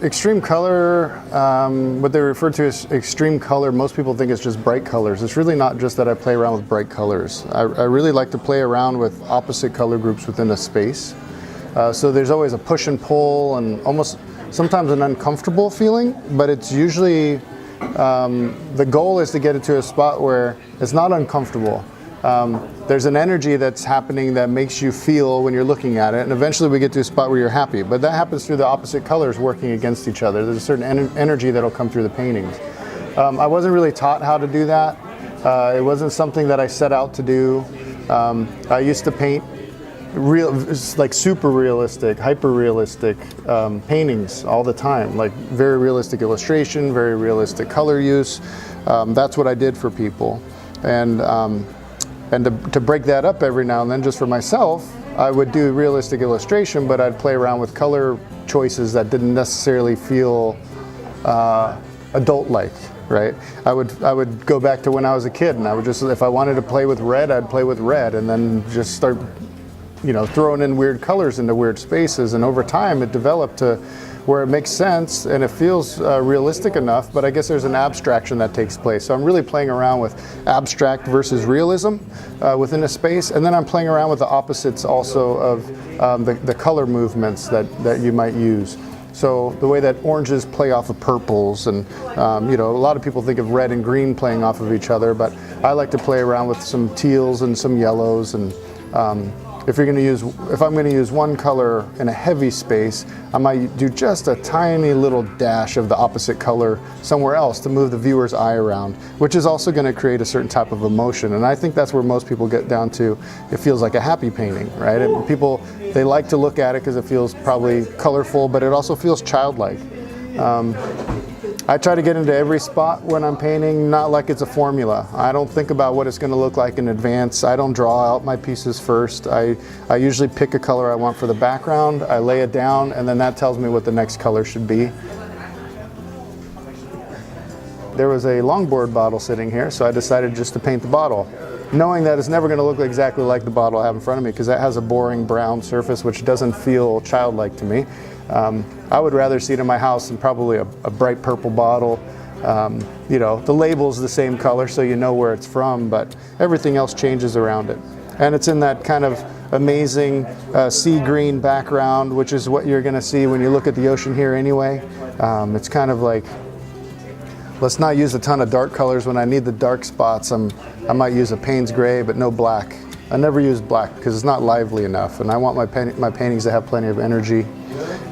extreme color, what they refer to as extreme color, most people think it's just bright colors. It's really not just that I play around with bright colors. I really like to play around with opposite color groups within a space. So there's always a push and pull and almost sometimes an uncomfortable feeling, but it's usually, the goal is to get it to a spot where it's not uncomfortable. There's an energy that's happening that makes you feel when you're looking at it, and eventually we get to a spot where you're happy. But that happens through the opposite colors working against each other. There's a certain energy that'll come through the paintings. I wasn't really taught how to do that. It wasn't something that I set out to do. I used to paint like super realistic, hyper realistic paintings all the time, like very realistic illustration, very realistic color use. That's what I did for people. And to break that up every now and then, just for myself, I would do realistic illustration, but I'd play around with color choices that didn't necessarily feel adult-like, right? I would go back to when I was a kid, and I would just, if I wanted to play with red, I'd play with red, and then just start, you know, throwing in weird colors into weird spaces. And over time, it developed to where it makes sense and it feels realistic enough, but I guess there's an abstraction that takes place. So I'm really playing around with abstract versus realism within a space, and then I'm playing around with the opposites also of the color movements that you might use. So the way that oranges play off of purples, and you know, a lot of people think of red and green playing off of each other, but I like to play around with some teals and some yellows. And if I'm going to use one color in a heavy space, I might do just a tiny little dash of the opposite color somewhere else to move the viewer's eye around, which is also going to create a certain type of emotion. And I think that's where most people get down to. It feels like a happy painting, right? And people, they like to look at it because it feels probably colorful, but it also feels childlike. I try to get into every spot when I'm painting, not like it's a formula. I don't think about what it's going to look like in advance. I don't draw out my pieces first. I usually pick a color I want for the background, I lay it down, and then that tells me what the next color should be. There was a longboard bottle sitting here, so I decided just to paint the bottle, knowing that it's never going to look exactly like the bottle I have in front of me, because that has a boring brown surface which doesn't feel childlike to me. I would rather see it in my house than probably a bright purple bottle. You know, the label's the same color, so you know where it's from, but everything else changes around it. And it's in that kind of amazing sea green background, which is what you're going to see when you look at the ocean here anyway. It's kind of like, let's not use a ton of dark colors. When I need the dark spots, I might use a Payne's gray, but no black. I never use black because it's not lively enough, and I want my paintings to have plenty of energy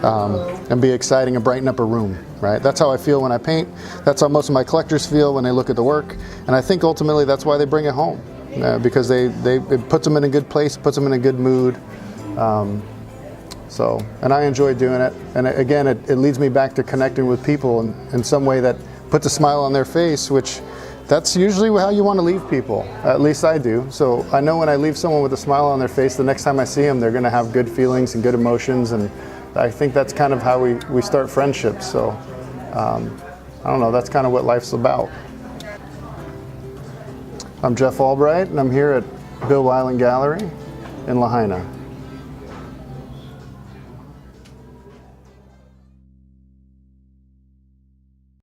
and be exciting and brighten up a room, right? That's how I feel when I paint. That's how most of my collectors feel when they look at the work, and I think ultimately that's why they bring it home, because it puts them in a good place, puts them in a good mood. And I enjoy doing it, and again, it leads me back to connecting with people in some way that puts a smile on their face, which that's usually how you want to leave people. At least I do. So I know when I leave someone with a smile on their face, the next time I see them, they're going to have good feelings and good emotions. And I think that's kind of how we start friendships. So I don't know, that's kind of what life's about. I'm Jeff Albrecht, and I'm here at Bill Wyland Gallery in Lahaina.